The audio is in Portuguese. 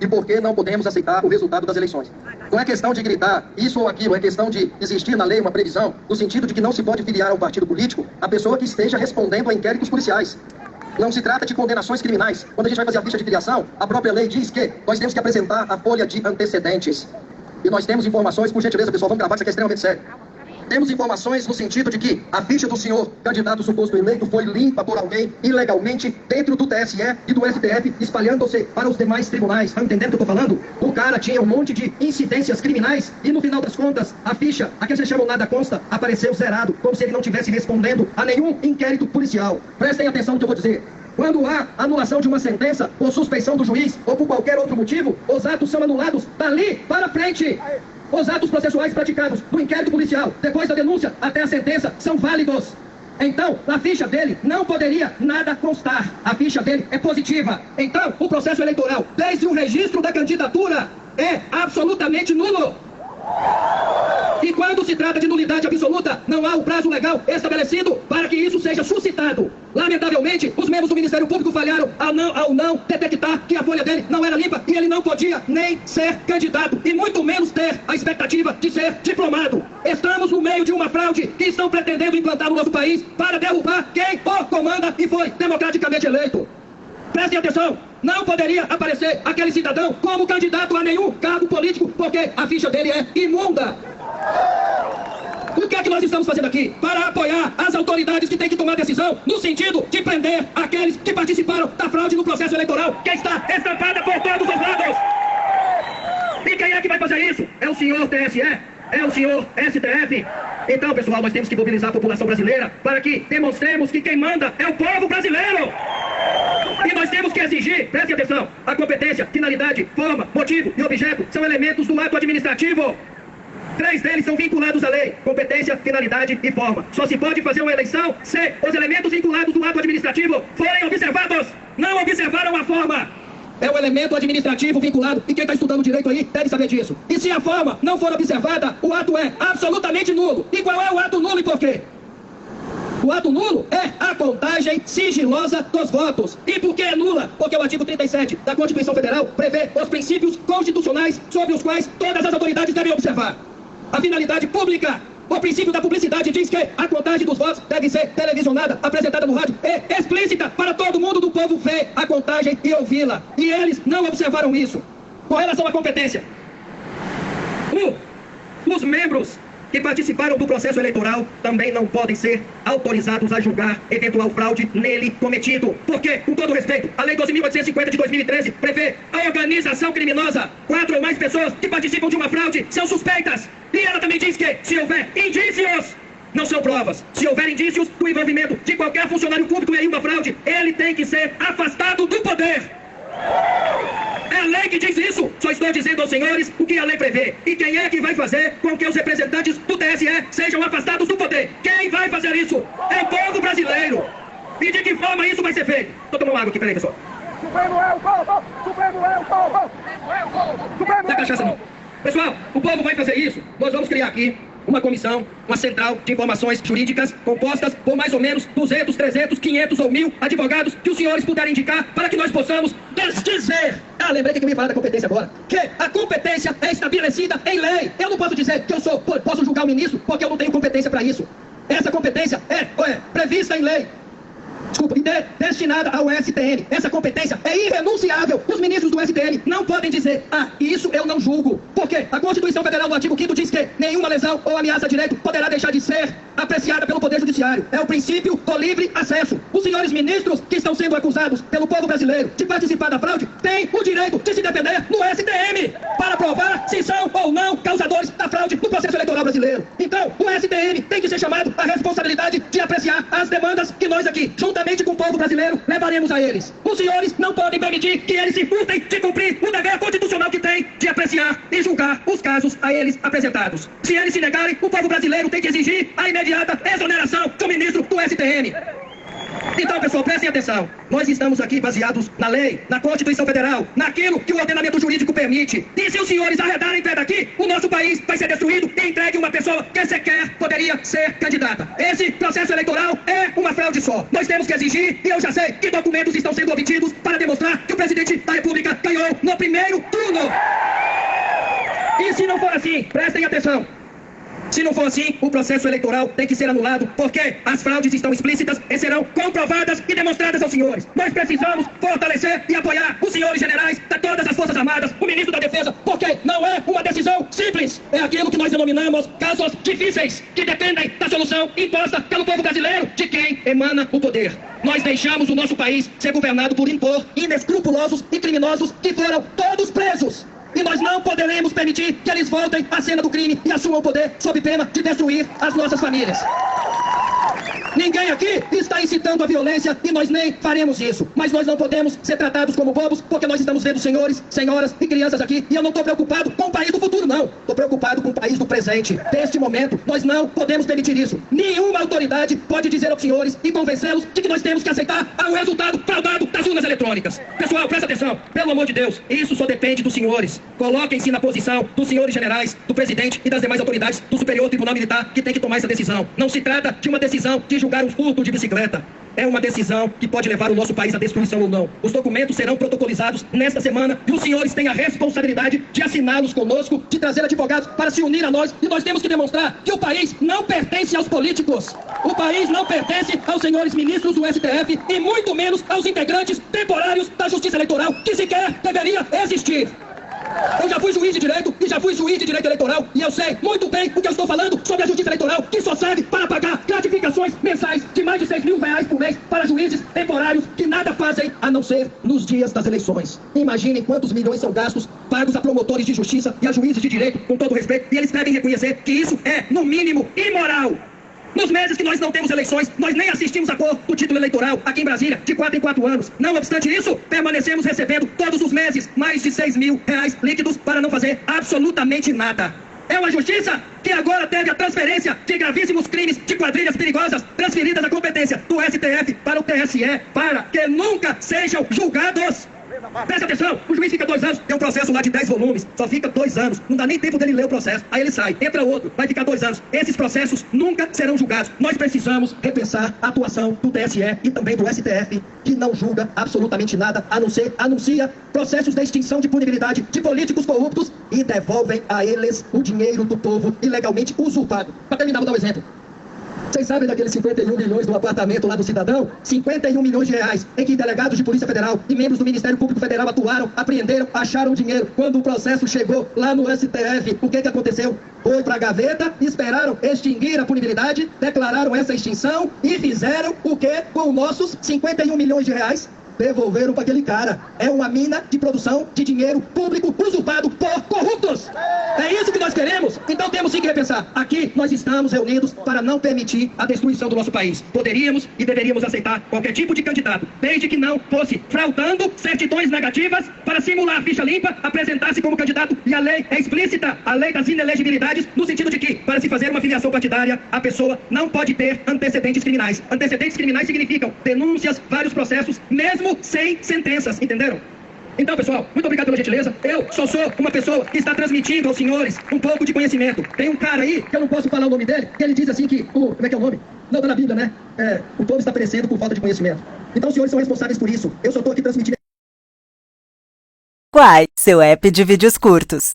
e por que não podemos aceitar o resultado das eleições. Não é questão de gritar isso ou aquilo, é questão de existir na lei uma previsão no sentido de que não se pode filiar a um partido político a pessoa que esteja respondendo a inquéritos policiais. Não se trata de condenações criminais. Quando a gente vai fazer a ficha de filiação, a própria lei diz que nós temos que apresentar a folha de antecedentes. E nós temos informações, por gentileza, pessoal, vamos gravar, isso aqui é extremamente sério. Temos informações no sentido de que a ficha do senhor candidato suposto eleito foi limpa por alguém ilegalmente dentro do TSE e do STF, espalhando-se para os demais tribunais. Tá entendendo o que eu tô falando? O cara tinha um monte de incidências criminais e no final das contas, a ficha, a que vocês chamam nada consta, apareceu zerado, como se ele não estivesse respondendo a nenhum inquérito policial. Prestem atenção no que eu vou dizer. Quando há anulação de uma sentença ou suspeição do juiz ou por qualquer outro motivo, os atos são anulados dali para frente. Os atos processuais praticados no inquérito policial, depois da denúncia até a sentença, são válidos. Então, a ficha dele não poderia nada constar. A ficha dele é positiva. Então, o processo eleitoral, desde o registro da candidatura, é absolutamente nulo. E quando se trata de nulidade absoluta, não há o prazo legal estabelecido para que isso seja suscitado. Lamentavelmente, os membros do Ministério Público falharam ao não detectar que a folha dele não era limpa e ele não podia nem ser candidato e muito menos ter a expectativa de ser diplomado. Estamos no meio de uma fraude que estão pretendendo implantar no nosso país para derrubar quem o comanda e foi democraticamente eleito. Prestem atenção, não poderia aparecer aquele cidadão como candidato a nenhum cargo político porque a ficha dele é imunda. O que é que nós estamos fazendo aqui? Para apoiar as autoridades que têm que tomar decisão no sentido de prender aqueles que participaram da fraude no processo eleitoral, que está estampada por todos os lados. E quem é que vai fazer isso? É o senhor TSE? É o senhor STF? Então, pessoal, nós temos que mobilizar a população brasileira para que demonstremos que quem manda é o povo brasileiro. E nós temos que exigir, preste atenção, a competência, finalidade, forma, motivo e objeto são elementos do ato administrativo. 3 deles são vinculados à lei: competência, finalidade e forma. Só se pode fazer uma eleição se os elementos vinculados do ato administrativo forem observados. Não observaram a forma. É o elemento administrativo vinculado, e quem está estudando direito aí deve saber disso. E se a forma não for observada, o ato é absolutamente nulo. E qual é o ato nulo e por quê? O ato nulo é a contagem sigilosa dos votos. E por que é nula? Porque o artigo 37 da Constituição Federal prevê os princípios constitucionais sobre os quais todas as autoridades devem observar. A finalidade pública. O princípio da publicidade diz que a contagem dos votos deve ser televisionada, apresentada no rádio e explícita para todo mundo do povo ver a contagem e ouvi-la. E eles não observaram isso. Com relação à competência, os membros que participaram do processo eleitoral também não podem ser autorizados a julgar eventual fraude nele cometido. Porque, com todo respeito, a Lei 12.850 de 2013 prevê a organização criminosa. 4 ou mais pessoas que participam de uma fraude são suspeitas. E ela também diz que, se houver indícios, não são provas. Se houver indícios do envolvimento de qualquer funcionário público em uma fraude, ele tem que ser afastado do poder. É a lei que diz isso. Só estou dizendo aos senhores o que a lei prevê. E quem é que vai fazer com que os representantes do TSE sejam afastados do poder? Quem vai fazer isso? É o povo brasileiro. E de que forma isso vai ser feito? Estou tomando água aqui, peraí, pessoal. Supremo é o povo! Supremo é o povo! Supremo Dá cachaça não. Pessoal, o povo vai fazer isso. Nós vamos criar aqui uma comissão, uma central de informações jurídicas compostas por mais ou menos 200, 300, 500 ou 1.000 advogados que os senhores puderem indicar para que nós possamos dizer. Lembrei que eu ia falar da competência agora. Que a competência é estabelecida em lei. Eu não posso dizer que eu posso julgar o ministro porque eu não tenho competência para isso. Essa competência é prevista em lei. Desculpa, destinada ao STN. Essa competência é irrenunciável. Os ministros do STN não podem dizer: isso eu não julgo. Porque a Constituição Federal, no artigo 5º, diz que nenhuma lesão ou ameaça a direito poderá deixar de ser apreciada pelo Poder Judiciário. É o princípio do livre acesso. Os senhores ministros que estão sendo acusados pelo povo brasileiro de participar da fraude têm o direito de se defender no STM para provar se são ou não causadores da fraude no processo eleitoral brasileiro. Então, o STM tem que ser chamado à responsabilidade de apreciar as demandas que nós aqui, juntamente com o povo brasileiro, levaremos a eles. Os senhores não podem permitir que eles se furtem de cumprir o dever constitucional que tem de apreciar e julgar os casos a eles apresentados. Se eles se negarem, o povo brasileiro tem que exigir a imediata exoneração do ministro do STM. Então, pessoal, prestem atenção. Nós estamos aqui baseados na lei, na Constituição Federal, naquilo que o ordenamento jurídico permite. E se os senhores arredarem pé daqui, o nosso país vai ser destruído e entregue uma pessoa que sequer poderia ser candidata. Esse processo eleitoral é uma fraude só. Nós temos que exigir, e eu já sei que documentos estão sendo obtidos para demonstrar que o presidente da República ganhou no primeiro turno. E se não for assim, prestem atenção. Se não for assim, o processo eleitoral tem que ser anulado, porque as fraudes estão explícitas e serão comprovadas e demonstradas aos senhores. Nós precisamos fortalecer e apoiar os senhores generais de todas as Forças Armadas, o ministro da Defesa, porque não é uma decisão simples. É aquilo que nós denominamos casos difíceis, que dependem da solução imposta pelo povo brasileiro, de quem emana o poder. Nós deixamos o nosso país ser governado por impor inescrupulosos e criminosos que foram todos presos. E nós não poderemos permitir que eles voltem à cena do crime e assumam o poder sob pena de destruir as nossas famílias. Ninguém aqui está incitando a violência e nós nem faremos isso. Mas nós não podemos ser tratados como bobos, porque nós estamos vendo senhores, senhoras e crianças aqui. E eu não estou preocupado com o país do futuro, não. Estou preocupado com o país do presente. Neste momento, nós não podemos permitir isso. Nenhuma autoridade pode dizer aos senhores e convencê-los de que nós temos que aceitar o resultado fraudado das urnas eletrônicas. Pessoal, presta atenção. Pelo amor de Deus, isso só depende dos senhores. Coloquem-se na posição dos senhores generais, do presidente e das demais autoridades do Superior Tribunal Militar que tem que tomar essa decisão. Não se trata de uma decisão de julgar um furto de bicicleta. É uma decisão que pode levar o nosso país à destruição ou não. Os documentos serão protocolizados nesta semana e os senhores têm a responsabilidade de assiná-los conosco, de trazer advogados para se unir a nós. E nós temos que demonstrar que o país não pertence aos políticos. O país não pertence aos senhores ministros do STF e muito menos aos integrantes temporários da Justiça Eleitoral, que sequer deveria existir. Eu já fui juiz de direito e já fui juiz de direito eleitoral e eu sei muito bem o que eu estou falando sobre a justiça eleitoral, que só serve para pagar gratificações mensais de mais de R$6.000 por mês para juízes temporários que nada fazem a não ser nos dias das eleições. Imaginem quantos milhões são gastos pagos a promotores de justiça e a juízes de direito, com todo respeito, e eles devem reconhecer que isso é, no mínimo, imoral. Nos meses que nós não temos eleições, nós nem assistimos a cor do título eleitoral aqui em Brasília, de 4 em 4 anos. Não obstante isso, permanecemos recebendo todos os meses mais de R$6.000 líquidos para não fazer absolutamente nada. É uma justiça que agora teve a transferência de gravíssimos crimes de quadrilhas perigosas transferidas da competência do STF para o TSE, para que nunca sejam julgados. Presta atenção, o juiz fica 2 anos, tem um processo lá de 10 volumes, só fica 2 anos, não dá nem tempo dele ler o processo, aí ele sai, entra outro, vai ficar 2 anos. Esses processos nunca serão julgados. Nós precisamos repensar a atuação do TSE e também do STF, que não julga absolutamente nada, a não ser anuncia processos de extinção de punibilidade de políticos corruptos e devolvem a eles o dinheiro do povo ilegalmente usurpado. Para terminar, vou dar um exemplo. Vocês sabem daqueles 51 milhões do apartamento lá do cidadão? 51 milhões de reais em que delegados de Polícia Federal e membros do Ministério Público Federal atuaram, apreenderam, acharam dinheiro. Quando o processo chegou lá no STF, o que aconteceu? Foi para a gaveta, esperaram extinguir a punibilidade, declararam essa extinção e fizeram o que com os nossos 51 milhões de reais? Devolveram para aquele cara. É uma mina de produção de dinheiro público usurpado por corruptos. É isso que nós queremos? Então temos sim que repensar. Aqui nós estamos reunidos para não permitir a destruição do nosso país. Poderíamos e deveríamos aceitar qualquer tipo de candidato, desde que não fosse fraudando certidões negativas para simular ficha limpa, apresentar-se como candidato. E a lei é explícita, a lei das inelegibilidades, no sentido de que, para se fazer uma filiação partidária, a pessoa não pode ter antecedentes criminais. Antecedentes criminais significam denúncias, vários processos, mesmo sem sentenças, entenderam? Então, pessoal, muito obrigado pela gentileza. Eu só sou uma pessoa que está transmitindo aos senhores um pouco de conhecimento. Tem um cara aí, que eu não posso falar o nome dele, que ele diz assim que... como é que é o nome? Não, tá na Bíblia, né? O povo está perecendo por falta de conhecimento. Então, os senhores são responsáveis por isso. Eu só estou aqui transmitindo... Quai, seu app de vídeos curtos.